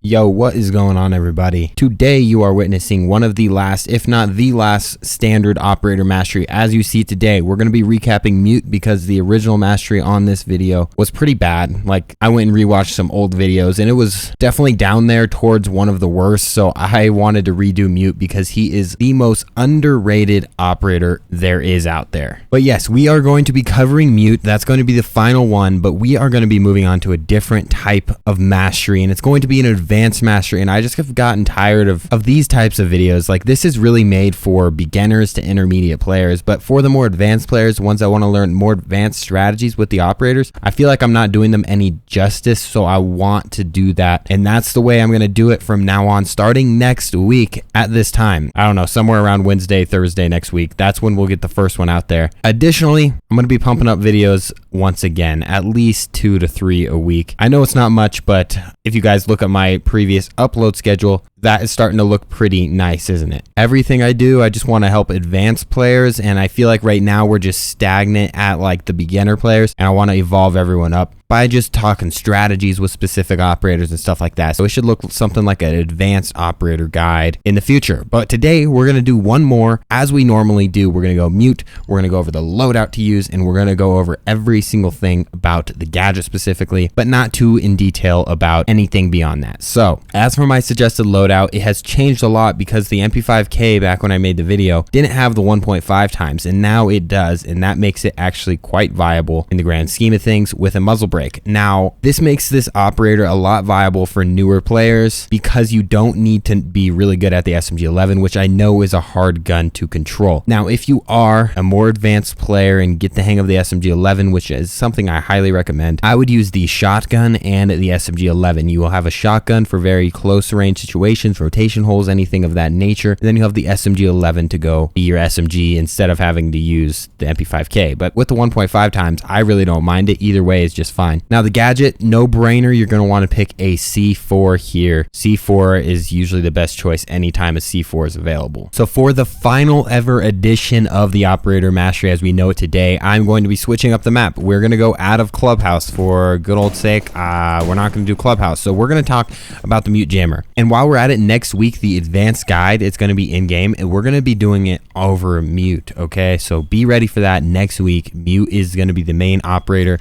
Yo, what is going on, everybody? Today you are witnessing one of the last, if not the last, standard operator mastery. As you see today, we're going to be recapping Mute because the original mastery on this video was pretty bad. Like, I went and rewatched some old videos and it was definitely down there towards one of the worst. So I wanted to redo Mute because he is the most underrated operator there is out there. But yes, we are going to be covering Mute. That's going to be the final one, but we are going to be moving on to a different type of mastery, and it's going to be an advanced mastery. And I just have gotten tired of these types of videos. Like, this is really made for beginners to intermediate players, but for the more advanced players, ones that want to learn more advanced strategies with the operators, I feel like I'm not doing them any justice, so I want to do that, and that's the way I'm going to do it from now on, starting next week at this time. I don't know, somewhere around Wednesday, Thursday next week. That's when we'll get the first one out there. Additionally, I'm going to be pumping up videos once again, at least 2 to 3 a week. I know it's not much, but if you guys look at my previous upload schedule, that is starting to look pretty nice, isn't it? Everything I do, I just want to help advanced players, and I feel like right now we're just stagnant at like the beginner players, and I want to evolve everyone up by just talking strategies with specific operators and stuff like that. So it should look something like an advanced operator guide in the future. But today we're going to do one more as we normally do. We're going to go Mute, we're going to go over the loadout to use, and we're going to go over every single thing about the gadget specifically, but not too in detail about anything beyond that. So as for my suggested loadout, it has changed a lot because the MP5K back when I made the video didn't have the 1.5 times, and now it does, and that makes it actually quite viable in the grand scheme of things with a muzzle brake. Now, this makes this operator a lot viable for newer players because you don't need to be really good at the SMG-11, which I know is a hard gun to control. Now, if you are a more advanced player and get the hang of the SMG-11, which is something I highly recommend, I would use the shotgun and the SMG-11. You will have a shotgun for very close range situations, rotation holes, anything of that nature. And then you have the SMG-11 to go be your SMG instead of having to use the MP5K. But with the 1.5 times, I really don't mind it. Either way is just fine. Now, the gadget, no brainer, you're going to want to pick a C4 here. C4 is usually the best choice anytime a C4 is available. So for the final ever edition of the operator mastery as we know it today, I'm going to be switching up the map. We're going to go out of Clubhouse for good old sake. We're not going to do Clubhouse. So we're going to talk about the Mute Jammer. And while we're at it next week, the advanced guide, it's going to be in-game, and we're going to be doing it over Mute, okay? So be ready for that next week. Mute is going to be the main operator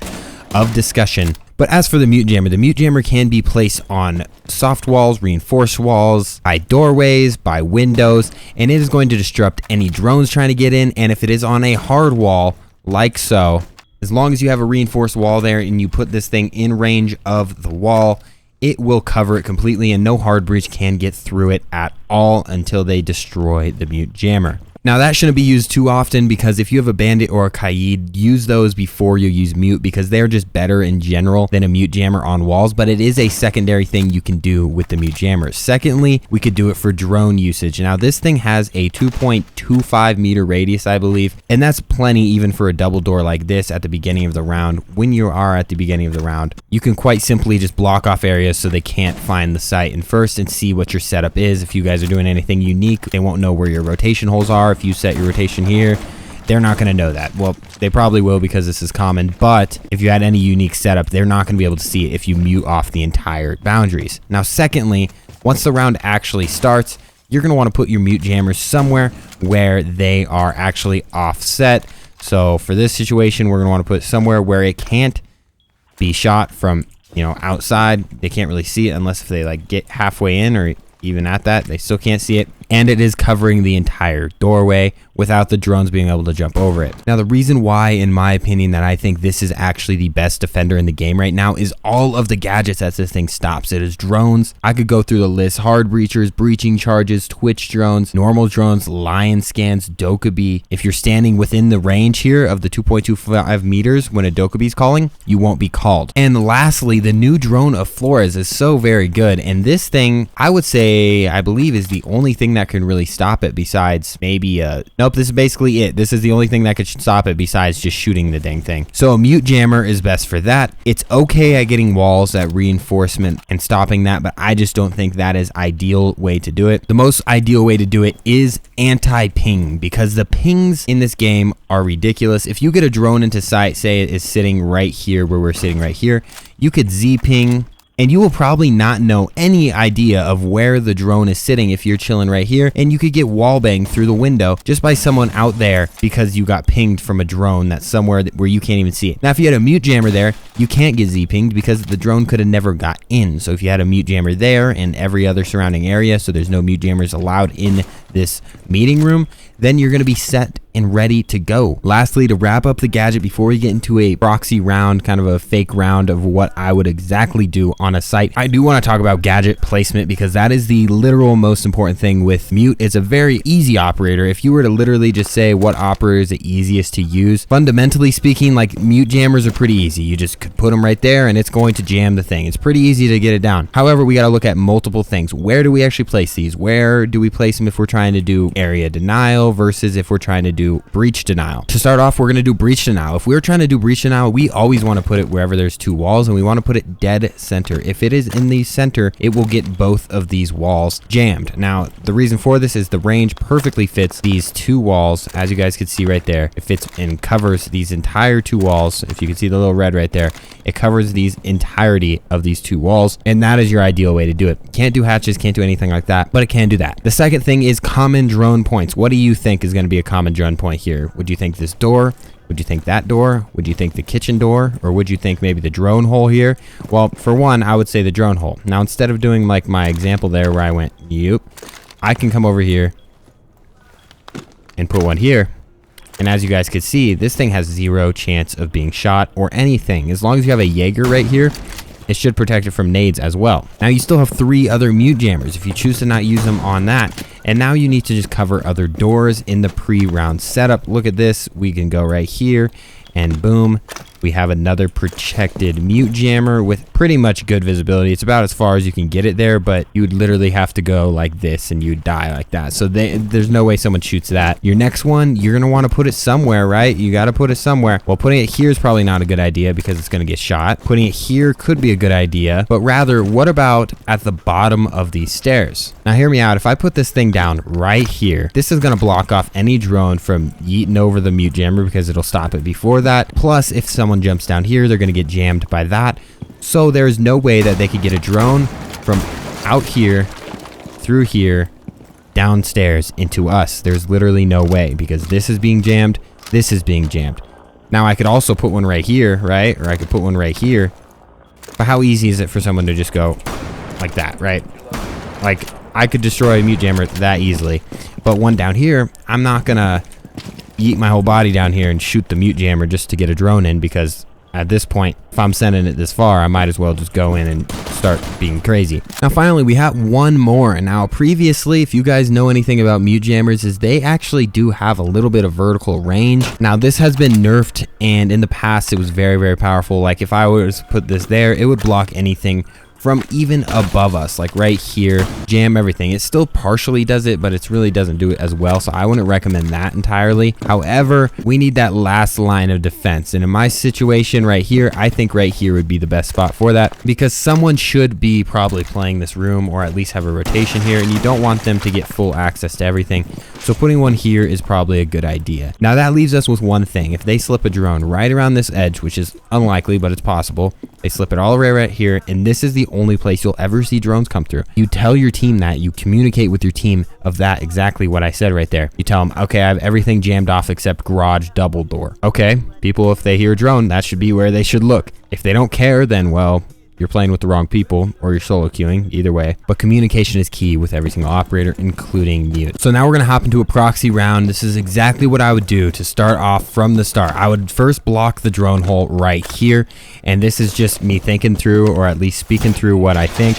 of discussion. But as for the Mute Jammer can be placed on soft walls, reinforced walls, by doorways, by windows, and it is going to disrupt any drones trying to get in. And if it is on a hard wall, like so, as long as you have a reinforced wall there and you put this thing in range of the wall, it will cover it completely, and no hard breach can get through it at all until they destroy the Mute Jammer. Now, that shouldn't be used too often because if you have a Bandit or a Kaid, use those before you use Mute because they're just better in general than a Mute Jammer on walls, but it is a secondary thing you can do with the Mute Jammer. Secondly, we could do it for drone usage. Now, this thing has a 2.25 meter radius, I believe, and that's plenty even for a double door like this at the beginning of the round. When you are at the beginning of the round, you can quite simply just block off areas so they can't find the site and first and see what your setup is. If you guys are doing anything unique, they won't know where your rotation holes are. If you set your rotation here, they're not going to know that. Well, they probably will because this is common, but if you had any unique setup, they're not going to be able to see it if you mute off the entire boundaries. Now, secondly, once the round actually starts, you're going to want to put your Mute Jammers somewhere where they are actually offset. So for this situation, we're going to want to put it somewhere where it can't be shot from, outside. They can't really see it unless if they like get halfway in, or even at that, they still can't see it. And it is covering the entire doorway without the drones being able to jump over it. Now, the reason why, in my opinion, that I think this is actually the best defender in the game right now is all of the gadgets that this thing stops. It is drones. I could go through the list. Hard breachers, breaching charges, Twitch drones, normal drones, lion scans, Dokkaebi. If you're standing within the range here of the 2.25 meters when a Dokkaebi's calling, you won't be called. And lastly, the new drone of Flores is so very good. And this thing, I would say, I believe, is the only thing that can really stop it besides maybe nope, this is basically it. This is the only thing that could stop it besides just shooting the dang thing. So a Mute Jammer is best for that. It's okay at getting walls, at reinforcement and stopping that, but I just don't think that is ideal way to do it. The most ideal way to do it is anti-ping, because the pings in this game are ridiculous. If you get a drone into sight, say it is sitting right here where we're sitting right here, you could Z-ping And you will probably not know any idea of where the drone is sitting if you're chilling right here, and you could get wall banged through the window just by someone out there because you got pinged from a drone that's somewhere where you can't even see it. Now, if you had a mute jammer there, you can't get Z-pinged because the drone could have never got in. So if you had a mute jammer there and every other surrounding area, so there's no mute jammers allowed in this meeting room, then you're going to be set and ready to go. Lastly, to wrap up the gadget before we get into a proxy round, kind of a fake round of what I would exactly do on a site, I do want to talk about gadget placement because that is the literal most important thing with mute. It's a very easy operator. If you were to literally just say what operator is the easiest to use, fundamentally speaking, like mute jammers are pretty easy. You just could put them right there and it's going to jam the thing. It's pretty easy to get it down. However, we got to look at multiple things. Where do we actually place these? Where do we place them if we're trying to do area denial versus if we're trying to do breach denial? To start off, we're going to do breach denial. If we're trying to do breach denial, we always want to put it wherever there's two walls, and we want to put it dead center. If it is in the center, it will get both of these walls jammed. Now, the reason for this is the range perfectly fits these two walls, as you guys can see right there. It fits and covers these entire two walls. If you can see the little red right there, it covers these entirety of these two walls, and that is your ideal way to do it. Can't do hatches, can't do anything like that, but it can do that. The second thing is common drone points. What do you think is going to be a common drone point here? Would you think this door? Would you think that door? Would you think the kitchen door? Or would you think maybe the drone hole here? Well, for one, I would say the drone hole. Now, instead of doing like my example there where I went, yep, I can come over here and put one here. And as you guys can see, this thing has zero chance of being shot or anything. As long as you have a Jaeger right here, it should protect it from nades as well. Now you still have 3 other mute jammers if you choose to not use them on that. And now you need to just cover other doors in the pre-round setup. Look at this. We can go right here and boom, we have another protected mute jammer with pretty much good visibility. It's about as far as you can get it there, but you would literally have to go like this and you'd die like that. So there's no way someone shoots that. Your next one, you're going to want to put it somewhere, right? You got to put it somewhere. Well, putting it here is probably not a good idea because it's going to get shot. Putting it here could be a good idea, but rather, what about at the bottom of these stairs? Now, hear me out. If I put this thing down right here, this is going to block off any drone from yeeting over the mute jammer because it'll stop it before that. Plus, if someone jumps down here, they're going to get jammed by that. So there's no way that they could get a drone from out here, through here, downstairs into us. There's literally no way because this is being jammed, this is being jammed. Now I could also put one right here, right? Or I could put one right here. But how easy is it for someone to just go like that, right? Like, I could destroy a mute jammer that easily. But one down here, I'm not gonna yeet my whole body down here and shoot the mute jammer just to get a drone in, because at this point, if I'm sending it this far, I might as well just go in and start being crazy. Now finally, we have one more. And now previously, if you guys know anything about mute jammers, is they actually do have a little bit of vertical range. Now this has been nerfed, and in the past it was very, very powerful. Like if I was to put this there, it would block anything from even above us, like right here, jam everything. It still partially does it, but it really doesn't do it as well, so I wouldn't recommend that entirely. However, we need that last line of defense, and in my situation right here, I think right here would be the best spot for that, because someone should be probably playing this room, or at least have a rotation here, and you don't want them to get full access to everything, so putting one here is probably a good idea. Now that leaves us with one thing. If they slip a drone right around this edge, which is unlikely, but it's possible, they slip it all the way right here, and this is the only place you'll ever see drones come through. You tell your team that, you communicate with your team of that, exactly what I said right there. You tell them, okay, I have everything jammed off except garage double door. Okay, people, if they hear a drone, that should be where they should look. If they don't care, then well, you're playing with the wrong people, or you're solo queuing, either way. But communication is key with every single operator, including mute. So now we're gonna hop into a proxy round. This is exactly what I would do to start off from the start. I would first block the drone hole right here, and this is just me thinking through, or at least speaking through what I think.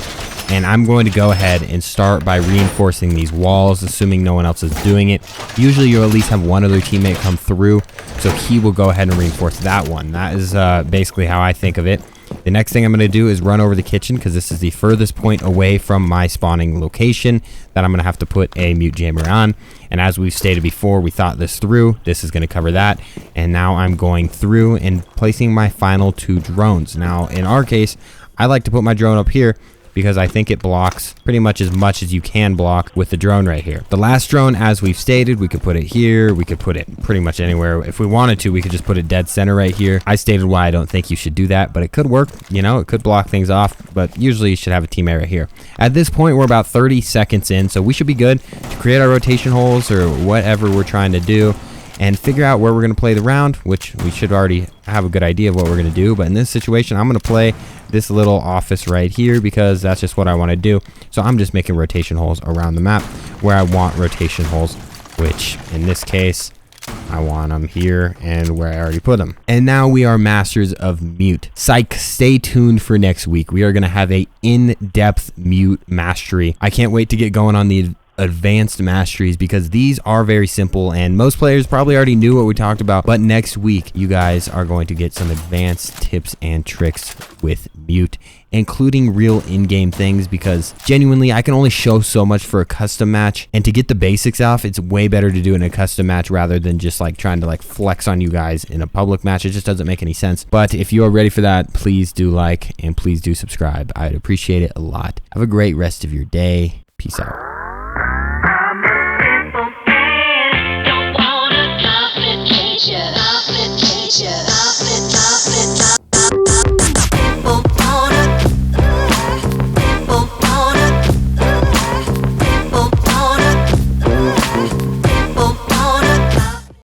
And I'm going to go ahead and start by reinforcing these walls, assuming no one else is doing it. Usually you'll at least have one other teammate come through, so he will go ahead and reinforce that one. That is basically how I think of it. The next thing I'm going to do is run over the kitchen, because this is the furthest point away from my spawning location that I'm going to have to put a mute jammer on. And as we've stated before, we thought this through. This is going to cover that. And now I'm going through and placing my final 2 drones. Now, in our case, I like to put my drone up here, because I think it blocks pretty much as you can block with the drone right here. The last drone, as we've stated, we could put it here. We could put it pretty much anywhere. If we wanted to, we could just put it dead center right here. I stated why I don't think you should do that, but it could work. You know, it could block things off, but usually you should have a teammate right here. At this point, we're about 30 seconds in, so we should be good to create our rotation holes or whatever we're trying to do and figure out where we're going to play the round, which we should already have a good idea of what we're going to do. But in this situation, I'm going to play this little office right here because that's just what I want to do. So I'm just making rotation holes around the map where I want rotation holes, which in this case, I want them here and where I already put them. And now we are masters of mute. Psych, stay tuned for next week. We are going to have a in-depth mute mastery. I can't wait to get going on the advanced masteries because these are very simple and most players probably already knew what we talked about, but next week you guys are going to get some advanced tips and tricks with mute, including real in-game things, because genuinely I can only show so much for a custom match, and to get the basics off, it's way better to do it in a custom match rather than just like trying to like flex on you guys in a public match. It just doesn't make any sense. But if you are ready for that, please do like and please do subscribe. I'd appreciate it a lot. Have a great rest of your day. Peace out.